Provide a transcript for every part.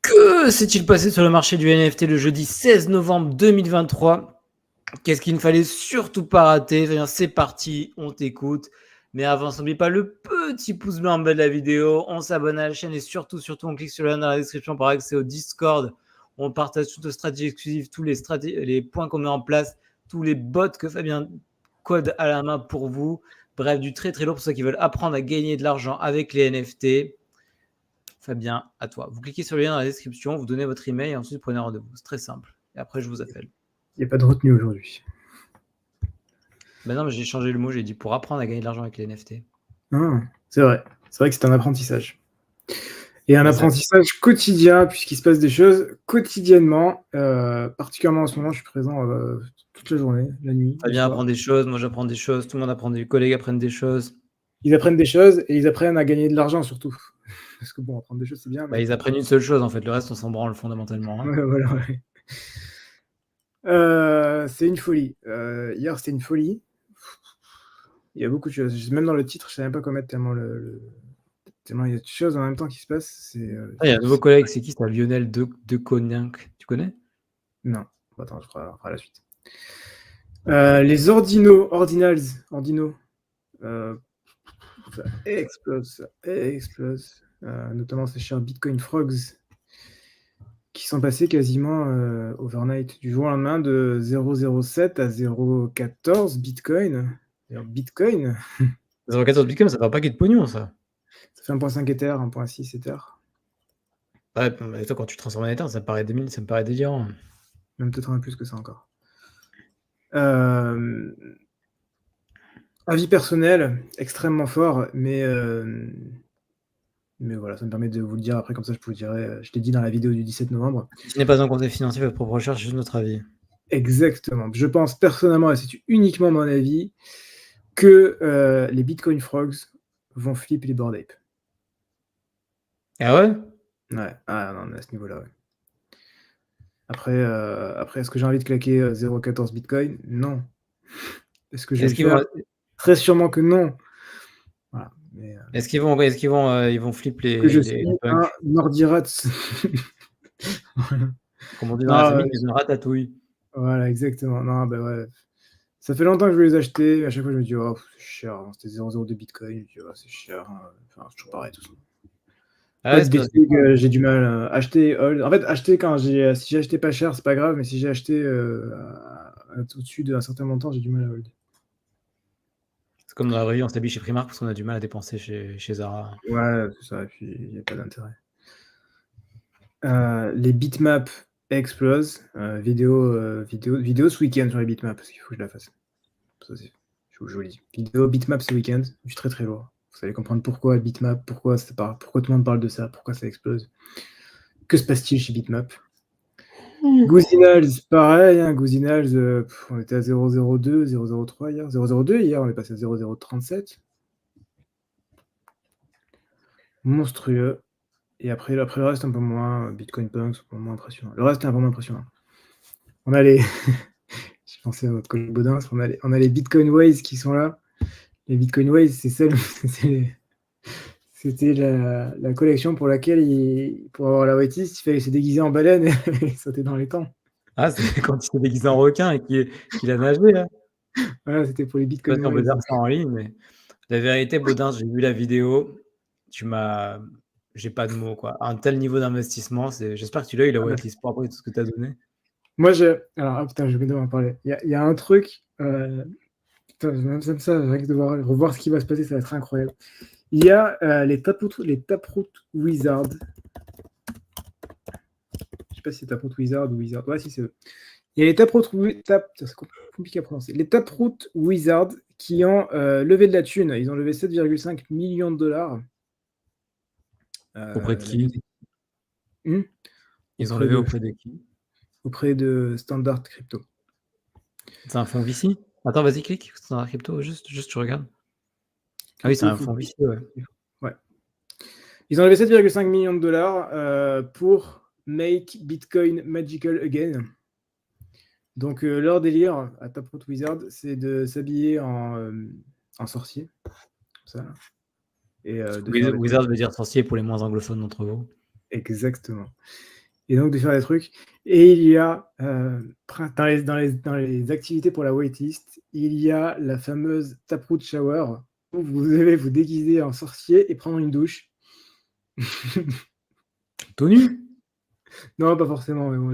Que s'est-il passé sur le marché du NFT le jeudi 16 novembre 2023? Qu'est-ce qu'il ne fallait surtout pas rater? C'est parti, on t'écoute. Mais avant ça, n'oublie pas le petit pouce bleu en bas de la vidéo, on s'abonne à la chaîne et surtout, on clique sur le lien dans la description pour accès au Discord. On partage toutes nos stratégies exclusives, tous les points qu'on met en place, tous les bots que Fabien code à la main pour vous. Bref, du très très lourd pour ceux qui veulent apprendre à gagner de l'argent avec les NFT. Fabien, à toi. Vous cliquez sur le lien dans la description, vous donnez votre email et ensuite vous prenez rendez-vous. C'est très simple. Et après, je vous appelle. Il n'y a pas de retenue aujourd'hui. Ben non, mais j'ai changé le mot, j'ai dit pour apprendre à gagner de l'argent avec les NFT. Ah, c'est vrai que c'est un apprentissage. Et un apprentissage quotidien, puisqu'il se passe des choses quotidiennement. Particulièrement en ce moment, je suis présent toute la journée, la nuit. Fabien apprend des choses, moi j'apprends des choses, tout le monde apprend, des collègues apprennent des choses. Ils apprennent des choses et ils apprennent à gagner de l'argent surtout. Parce que bon, apprendre des choses, c'est bien. Mais... ils apprennent une seule chose en fait, le reste on s'en branle fondamentalement. Hein. Ouais, voilà, ouais. C'est une folie. Hier, c'était une folie. Il y a beaucoup de choses. Même dans le titre, je ne savais même pas quoi mettre tellement tellement il y a de choses en même temps qui se passent. Il y a un nouveau collègue, c'est qui? C'est Lionel de Coninck. Tu connais? Non. Attends, je ferai la suite. Les ordinals, ça explose. Notamment ces chers Bitcoin Frogs qui sont passés quasiment overnight, du jour au lendemain, de 0,07 à 0,14 Bitcoin. Bitcoin 0,14 Bitcoin, ça fait un paquet de pognon, ça. Ça fait 1,5 Ether, 1,6 Ether. Ouais, mais toi, quand tu transformes en Ether, ça me paraît délirant. Même peut-être un peu plus que ça encore. Avis personnel, extrêmement fort, mais voilà, ça me permet de vous le dire après, comme ça je vous dirai, je l'ai dit dans la vidéo du 17 novembre. Ce n'est pas un conseil financier, votre propre recherche, c'est juste notre avis. Exactement. Je pense personnellement, et c'est uniquement mon avis, que les Bitcoin Frogs vont flip les Bored Ape. Ah ouais? Ouais, non, à ce niveau-là, ouais. Après, est-ce que j'ai envie de claquer 0,14 Bitcoin? Non. Est-ce que je vais le faire? Très sûrement que non. Voilà. Mais, est-ce qu'ils vont flip les que je suis un Nordirat. Comme on dit dans la famille, ils ont une ratatouille. Voilà, exactement. Non, bah ouais. Ça fait longtemps que je veux les acheter. À chaque fois, je me dis, oh, c'est cher. Hein. C'était 0,02 Bitcoin. Je dis, oh, c'est cher. Hein. Enfin, c'est toujours pareil, tout ça. Ah ouais, j'ai du mal à acheter. En fait, acheter si j'ai acheté pas cher, c'est pas grave. Mais si j'ai acheté au-dessus d'un certain montant, j'ai du mal à hold. C'est comme dans la vraie vie, on s'habille chez Primark parce qu'on a du mal à dépenser chez Zara. Ouais, c'est ça. Et puis, il n'y a pas d'intérêt. Les bitmaps explosent. Vidéo ce week-end sur les bitmaps, parce qu'il faut que je la fasse. Ça, je vous le dis. Vidéo bitmap ce week-end, du très très lourd. Vous allez comprendre pourquoi bitmap, pourquoi tout le monde parle de ça, pourquoi ça explose. Que se passe-t-il chez bitmap? Goosinals, pareil. Hein, Goosinals, on était à 0,02, 0,03 hier. 0,02 hier, on est passé à 0,037. Monstrueux. Et après le reste, un peu moins. Bitcoin Punks, un peu moins impressionnant. Le reste est un peu moins impressionnant. On a les. Je pensais à votre collègue Baudin, on a les Bitcoin Ways qui sont là. Les Bitcoin Ways, c'est celle. C'était la collection pour laquelle, pour avoir la waitlist, il fallait se déguiser en baleine et sauter dans les temps. Ah, c'est quand il s'est déguisé en requin et qu'il a nagé, là. Voilà, c'était pour les Bitcoin Ways. On peut Ways. dire ça en ligne, mais la vérité, Baudin, j'ai vu la vidéo. J'ai pas de mots, quoi. Un tel niveau d'investissement, j'espère que tu l'as eu, la waitlist, pour après tout ce que tu as donné. Moi, alors, putain, je vais devoir en parler. Il y a un truc. Putain, même ça, rien que de revoir ce qui va se passer, ça va être incroyable. Il y a les Taproot Wizards. Je sais pas si c'est Taproot Wizard ou Wizard. Ouais, si c'est eux. Il y a les Taproot c'est compliqué à prononcer. Les Taproot Wizards qui ont levé de la thune. Ils ont levé 7,5 millions de dollars. Auprès de qui? Ils ont levé auprès de qui? Auprès de Standard Crypto. C'est un fonds VC? Attends, vas-y, clique. Standard Crypto, juste tu regardes. Ah oui, c'est un fonds VC, ouais. Ils ont levé 7,5 millions de dollars pour Make Bitcoin Magical Again. Donc, leur délire à Taproot Wizard, c'est de s'habiller en sorcier. Comme ça. Et Wizard veut dire sorcier pour les moins anglophones d'entre vous. Exactement. Et donc de faire des trucs. Et il y a, dans les activités pour la waitlist, il y a la fameuse taproot shower où vous devez vous déguiser en sorcier et prendre une douche. Tout nu? Non, pas forcément, mais bon,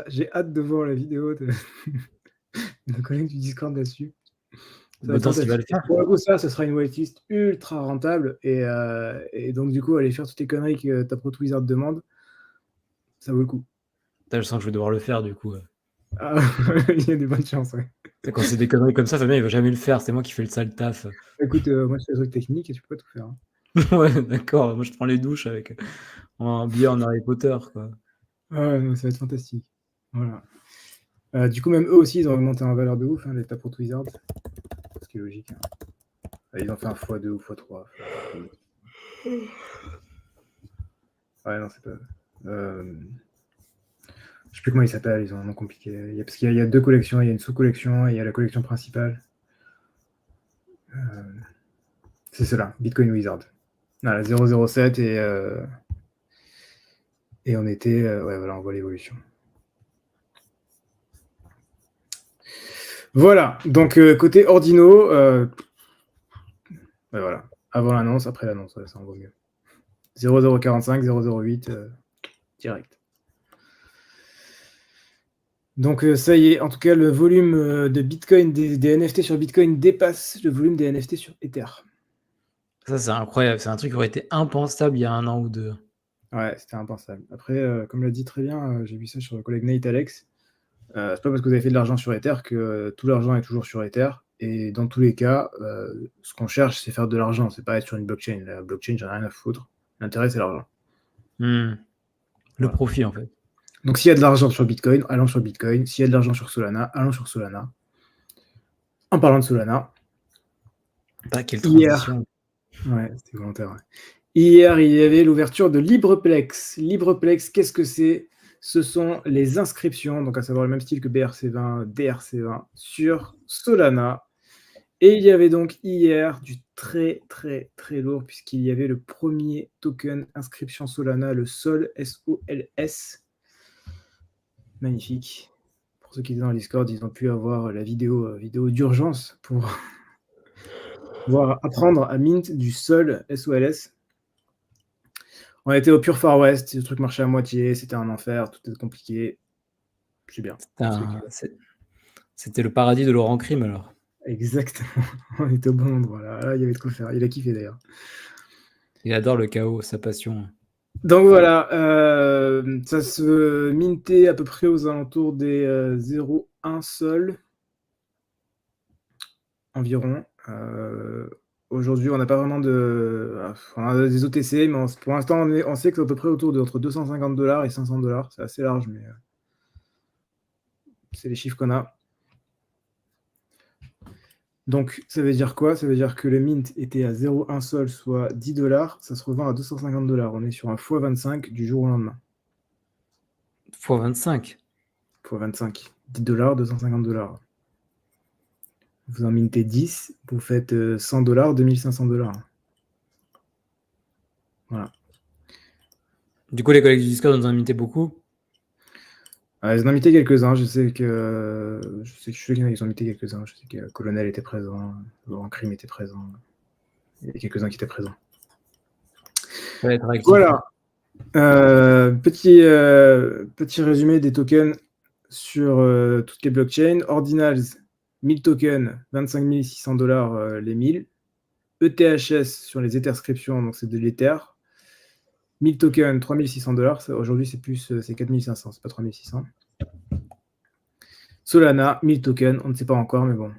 j'ai hâte de voir la vidéo de nos collègues du Discord là-dessus. Ça va être Autant s'il va le fantastique. faire. Pour le coup, ça sera une waitlist ultra rentable et donc du coup, aller faire toutes les conneries que Taproot Wizard demande, ça vaut le coup. Putain, je sens que je vais devoir le faire du coup. Ah, il y a des bonnes chances, ouais. Quand c'est des conneries comme ça, Fabien il va jamais le faire, c'est moi qui fais le sale taf. Écoute, moi je fais des trucs techniques et tu peux pas tout faire, hein. Ouais, d'accord, moi je prends les douches avec en billet en Harry Potter, quoi. Ouais, non, ça va être fantastique. Voilà. Du coup, même eux aussi, ils ont augmenté en valeur de ouf, hein, les Taproot Wizards. Ce qui est logique, hein. Ils ont fait un x2 ou x3. Ouais, non, c'est pas. Je sais plus comment ils s'appellent, ils ont un nom compliqué. Parce qu'il y a deux collections, il y a une sous-collection et il y a la collection principale. C'est cela, Bitcoin Wizard. Voilà, 007 et on était. Ouais, voilà, on voit l'évolution. Voilà, donc côté Ordino, ouais, voilà. Avant l'annonce, après l'annonce, ouais, ça en vaut mieux. 0045, 008, direct. Donc ça y est, en tout cas, le volume de Bitcoin, des NFT sur Bitcoin dépasse le volume des NFT sur Ether. Ça, c'est incroyable, c'est un truc qui aurait été impensable il y a 1 an ou 2. Ouais, c'était impensable. Après, comme l'a dit très bien, j'ai vu ça sur le collègue Nate Alex, c'est pas parce que vous avez fait de l'argent sur Ether que tout l'argent est toujours sur Ether. Et dans tous les cas, ce qu'on cherche, c'est faire de l'argent, c'est pas être sur une blockchain. La blockchain, j'en ai rien à foutre. L'intérêt, c'est l'argent. Le Voilà. profit, en fait. Donc s'il y a de l'argent sur Bitcoin, allons sur Bitcoin. S'il y a de l'argent sur Solana, allons sur Solana. En parlant de Solana, Quelle hier, transition. ouais, c'était volontaire. Ouais. Hier, il y avait l'ouverture de Libreplex. Libreplex, qu'est-ce que c'est? Ce sont les inscriptions, donc à savoir le même style que BRC20, DRC20, sur Solana. Et il y avait donc hier du très très très lourd, puisqu'il y avait le premier token inscription Solana, le SOL, S-O-L-S. Magnifique. Pour ceux qui étaient dans le Discord, ils ont pu avoir la vidéo d'urgence pour pouvoir apprendre à mint du SOL, S-O-L-S. On était au pur Far West, le truc marchait à moitié, c'était un enfer, tout était compliqué. C'est bien. C'était le paradis de Laurent Crime, alors. Exactement. On était au bon endroit. Là, il y avait de quoi faire. Il a kiffé d'ailleurs. Il adore le chaos, sa passion. Donc voilà, ça se mintait à peu près aux alentours des 0,1 sol environ. Aujourd'hui, on n'a pas vraiment de. On a des OTC, mais pour l'instant, on sait que c'est à peu près autour de entre $250 et $500. C'est assez large, mais c'est les chiffres qu'on a. Donc, ça veut dire quoi? Ça veut dire que le mint était à 0,1 sol, soit $10. Ça se revend à $250. On est sur un x25 du jour au lendemain. x25. x25. $10, $250. Vous en mintez 10, vous faites $100, $2500. Voilà. Du coup, les collègues du Discord nous ont minté beaucoup. Ils en ont minté quelques-uns. Je sais qu'il y en a qui ont minté quelques-uns. Je sais que Colonel était présent, Laurent Crime était présent. Il y a quelques-uns qui étaient présents. Être actif. Voilà. Petit résumé des tokens sur toutes les blockchains. Ordinals, 1000 tokens, $25 600 les 1000. ETHS sur les Etherscriptions, donc c'est de l'Ether. 1000 tokens, $3600. Aujourd'hui, c'est 4500, c'est pas 3600. Solana, 1000 tokens, on ne sait pas encore, mais bon.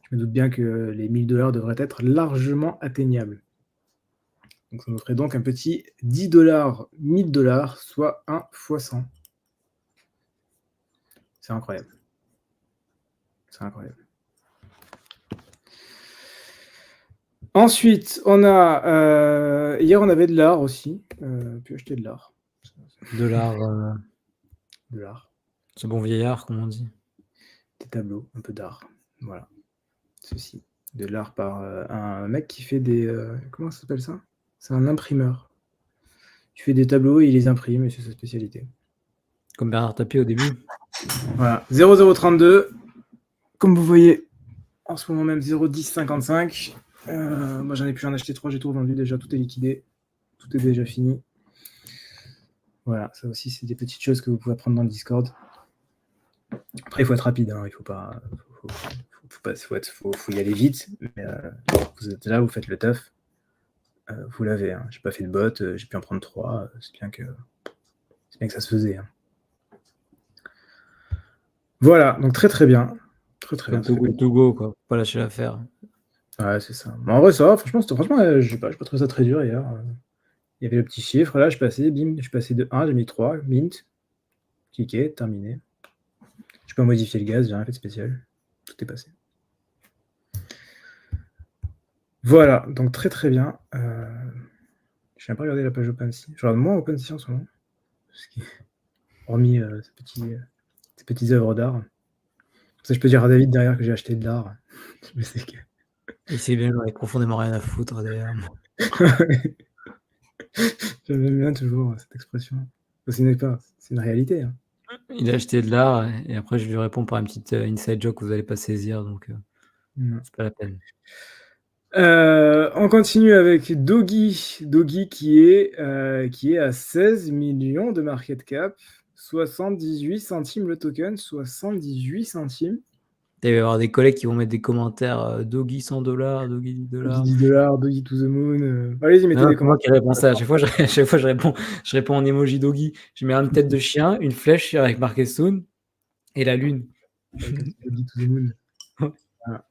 Je me doute bien que les $1000 devraient être largement atteignables. Donc ça nous ferait donc un petit $10, $1000, soit 1 x 100. C'est incroyable. C'est incroyable. Ensuite, on a. Hier, on avait de l'art aussi. Pu acheter de l'art. De l'art. De l'art. Ce bon vieillard, comme on dit. Des tableaux, un peu d'art. Voilà. Ceci. De l'art par un mec qui fait des. Comment ça s'appelle ça? C'est un imprimeur. Il Il fait des tableaux et il les imprime, et c'est sa spécialité. Comme Bernard Tapie au début. Voilà, 0,032. Comme vous voyez, en ce moment même 0,1055. Moi, j'en ai pu en acheter 3, j'ai tout vendu déjà, tout est liquidé. Tout est déjà fini. Voilà, ça aussi, c'est des petites choses que vous pouvez apprendre dans le Discord. Après, il faut être rapide, hein, il faut pas... Faut y aller vite, mais vous êtes là, vous faites le taf, vous l'avez. Hein. J'ai pas fait de bot, j'ai pu en prendre 3, c'est bien que ça se faisait. Hein. Voilà, donc très très bien. Très très bien. To go, quoi. Faut pas lâcher l'affaire. Ouais, c'est ça. Bon, en vrai, ça va, franchement, j'ai pas trouvé ça très dur hier. Il y avait le petit chiffre, là, je passais, bim, je passais de 1, j'ai mis 3, mint, cliqué, terminé. Je peux modifier le gaz, j'ai rien fait de spécial. Tout est passé. Voilà, donc très très bien. Je viens pas regarder la page OpenSea. Je regarde moins OpenSea en ce moment. Hormis ces petites œuvres d'art. Ça, je peux dire à David derrière que j'ai acheté de l'art. Je sais que... Et c'est bien, j'en ai profondément rien à foutre d'ailleurs. J'aime bien toujours cette expression. C'est une réalité. Hein. Il a acheté de l'art et après je lui réponds par une petite inside joke que vous n'allez pas saisir, donc c'est pas la peine. On continue avec Doggy. Doggy qui est à 16 millions de market cap, 78 centimes le token, 78 centimes. Il va y avoir des collègues qui vont mettre des commentaires Doggy $100, Doggy $10. Doggy $, Doggy to the moon. Allez-y, mettez des commentaires. C'est moi qui réponds ça. À chaque fois, je réponds en emoji Doggy. Je mets une tête de chien, une flèche avec marqué Soon et la lune. Doggy to the moon. Voilà.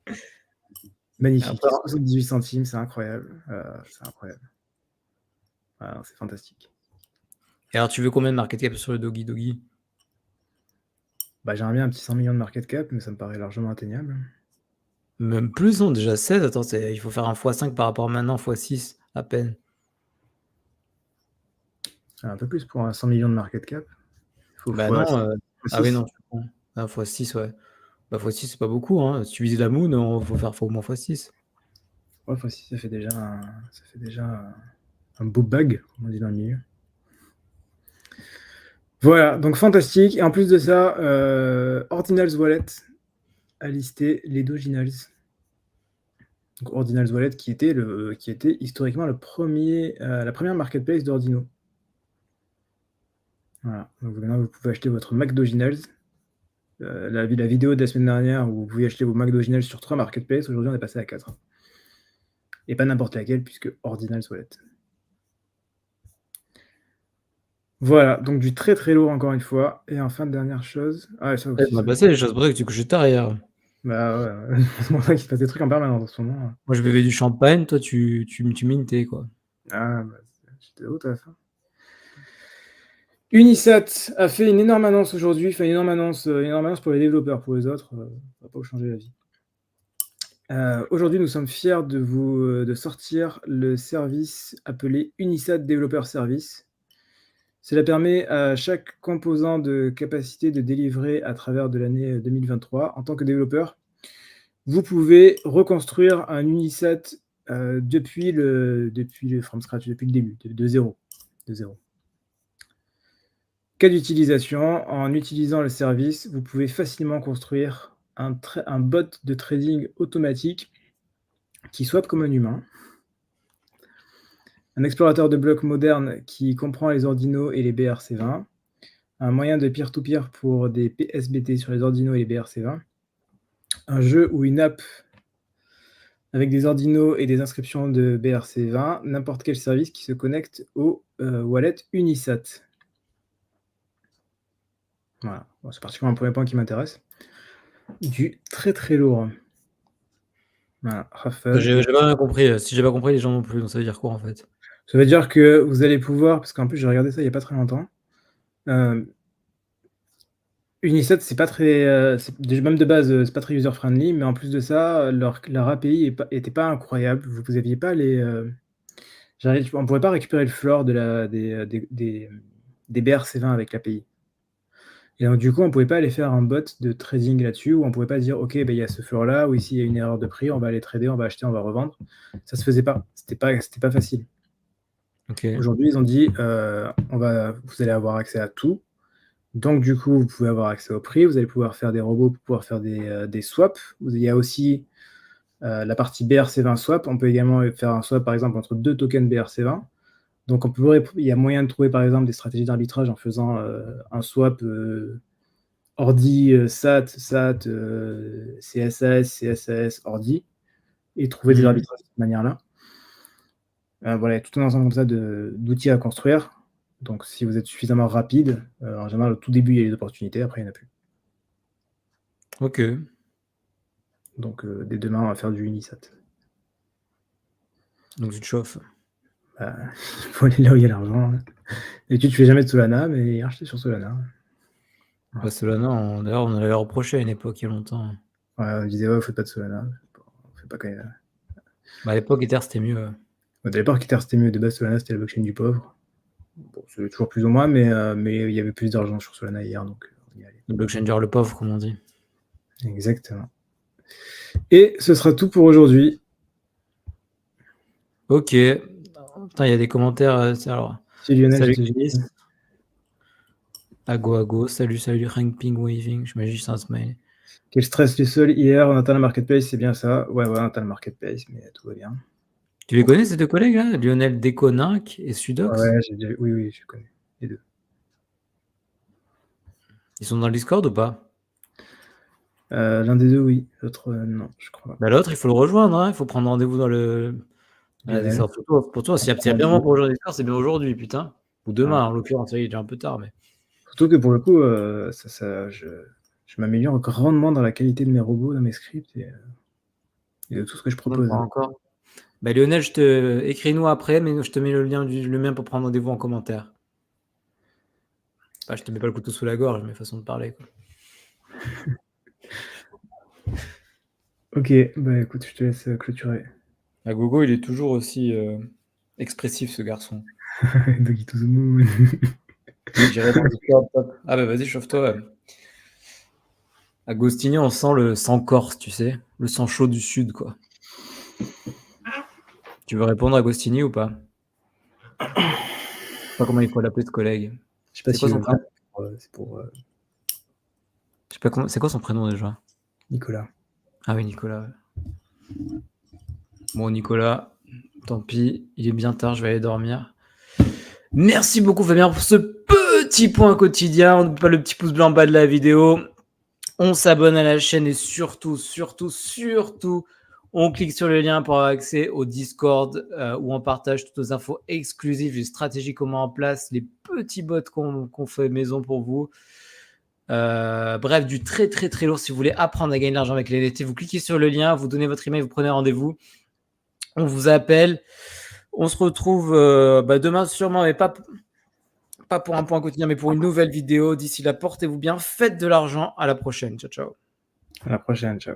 Magnifique. 78 centimes, c'est incroyable. C'est incroyable. Voilà, c'est fantastique. Et alors, tu veux combien de market cap sur le Doggy? Bah, j'aimerais bien un petit 100 millions de market cap, mais ça me paraît largement atteignable. Même plus, non, déjà 16. Attends, il faut faire un x5 par rapport à maintenant, x6 à peine. Un peu plus pour un 100 millions de market cap. Bah non. Ah oui, non, tu prends. Un x6, ouais. Bah x6, c'est pas beaucoup. Hein. Si tu vises la moon, il faut faire au moins x6. Ouais, x6, ça fait déjà un beau bug, comme on dit dans le milieu. Voilà, donc fantastique. Et en plus de ça, Ordinals Wallet a listé les Doginals. Donc Ordinals Wallet qui était historiquement la première marketplace d'Ordino. Voilà, donc maintenant vous pouvez acheter votre Mac Doginals. La vidéo de la semaine dernière où vous pouviez acheter vos Mac Doginals sur 3 marketplaces, aujourd'hui on est passé à 4. Et pas n'importe laquelle, puisque Ordinals Wallet. Voilà, donc du très très lourd encore une fois. Et enfin, dernière chose. Ah, ça aussi. On va passer les choses, c'est pour ça que tu couches tard hier. Bah ouais, c'est pour ça qu'il se passe des trucs en permanence en ce moment. Moi, je buvais du champagne, toi, tu mintais, quoi. Ah, bah, j'étais au taf. Unisat a fait une énorme annonce aujourd'hui, une énorme annonce pour les développeurs, pour les autres, ça va pas vous changer la vie. Aujourd'hui, nous sommes fiers de sortir le service appelé Unisat Developer Service. Cela permet à chaque composant de capacité de délivrer à travers de l'année 2023. En tant que développeur, vous pouvez reconstruire un Unisat depuis le from scratch, depuis le début, de zéro. Cas d'utilisation, en utilisant le service, vous pouvez facilement construire un bot de trading automatique qui swap comme un humain, un explorateur de blocs moderne qui comprend les ordinaux et les BRC20, un moyen de peer-to-peer pour des PSBT sur les ordinaux et les BRC20, un jeu ou une app avec des ordinaux et des inscriptions de BRC20, n'importe quel service qui se connecte au wallet Unisat. Voilà, bon, c'est particulièrement un premier point qui m'intéresse. Du très très lourd. Voilà, Raphaël. J'ai pas bien compris. Si j'ai pas compris, les gens non plus. Donc ça veut dire quoi en fait? Ça veut dire que vous allez pouvoir, parce qu'en plus j'ai regardé ça il n'y a pas très longtemps. Unisat, c'est pas très, même de base, c'est pas très user-friendly, mais en plus de ça, leur API était pas incroyable. Vous aviez pas les, on pouvait pas récupérer le floor des BRC20 avec l'API. Et donc du coup, on pouvait pas aller faire un bot de trading là-dessus, où on pouvait pas dire, ok, il y a ce floor là, ou ici il y a une erreur de prix, on va aller trader, on va acheter, on va revendre. Ça se faisait pas. C'était pas facile. Ok. Aujourd'hui, ils ont dit, vous allez avoir accès à tout. Donc du coup, vous pouvez avoir accès au prix, vous allez pouvoir faire des robots pour pouvoir faire des swaps. Il y a aussi la partie BRC20 swap. On peut également faire un swap, par exemple, entre 2 tokens BRC20. Donc il y a moyen de trouver, par exemple, des stratégies d'arbitrage en faisant un swap ordi, SAT, CSS, CSS, ordi, et trouver des arbitrages de cette manière-là. Voilà, il y a tout un ensemble comme ça d'outils à construire. Donc si vous êtes suffisamment rapide, en général, au tout début, il y a des opportunités, après, il n'y en a plus. Ok. Donc dès demain, on va faire du Unisat. Donc tu te chauffes. Il faut aller là où il y a l'argent. Et tu ne fais jamais de Solana, mais hier, j'étais sur Solana. Bah, Solana, d'ailleurs, on l'avait reproché à une époque, il y a longtemps. Ouais, on disait, ouais, faites pas de Solana. Faites pas quand même. Bah, à l'époque, Ether, c'était mieux. Au départ, Ether, c'était mieux. De base, Solana, c'était la blockchain du pauvre. Bon, c'est toujours plus ou moins, mais il y avait plus d'argent sur Solana hier, donc on y allait. Le blockchain le pauvre, comme on dit. Exactement. Et ce sera tout pour aujourd'hui. Ok. Putain, il y a des commentaires. Alors, C'est Lionel, salut je te Chris. Ago. Salut, Rank Ping Waving. J'imagine que c'est un smile. Quel stress les seuls hier, on atteint le marketplace, c'est bien ça. Ouais, on atteint le marketplace, mais tout va bien. Tu les connais, ces deux collègues là, Lionel Deconinck et Sudox? Ouais, oui, je connais les deux. Ils sont dans le Discord ou pas? L'un des deux, oui. L'autre, non, je crois pas. Bah, l'autre, il faut le rejoindre. Hein. Il faut prendre rendez-vous dans le Discord. Pour toi, s'il y a bien moment pour rejoindre le Discord, c'est bien aujourd'hui, putain. Ou demain, en l'occurrence. Il est déjà un peu tard. Mais... Surtout que pour le coup, je m'améliore grandement dans la qualité de mes robots, dans mes scripts et de tout ce que je propose. Pas encore. Bah, Lionel, écris-nous après, mais je te mets le lien le mien pour prendre rendez-vous en commentaire. Bah, je te mets pas le couteau sous la gorge, mais façon de parler. Quoi. Ok, bah écoute, je te laisse clôturer. À Gogo, il est toujours aussi expressif, ce garçon. Doggy to the moon. J'irai dans le Discord. Ah bah vas-y, chauffe-toi. Agostini, on sent le sang corse, tu sais. Le sang chaud du sud, quoi. Tu veux répondre à Agostini ou pas? Je sais pas comment il faut l'appeler, ce collègue. Je sais pas C'est quoi son prénom? C'est pour Je sais pas comment. C'est quoi son prénom déjà? Nicolas. Ah oui, Nicolas. Bon, Nicolas, tant pis, il est bien tard, je vais aller dormir. Merci beaucoup, Fabien, pour ce petit point quotidien. On n'oublie pas le petit pouce blanc en bas de la vidéo. On s'abonne à la chaîne et surtout, on clique sur le lien pour avoir accès au Discord où on partage toutes nos infos exclusives, les stratégies qu'on met en place, les petits bots qu'on fait maison pour vous. Bref, du très lourd. Si vous voulez apprendre à gagner de l'argent avec les NFT, vous cliquez sur le lien, vous donnez votre email, vous prenez rendez-vous. On vous appelle. On se retrouve demain sûrement, mais pas pour un point quotidien, mais pour une nouvelle vidéo. D'ici là, portez-vous bien, faites de l'argent. À la prochaine. Ciao. À la prochaine, ciao.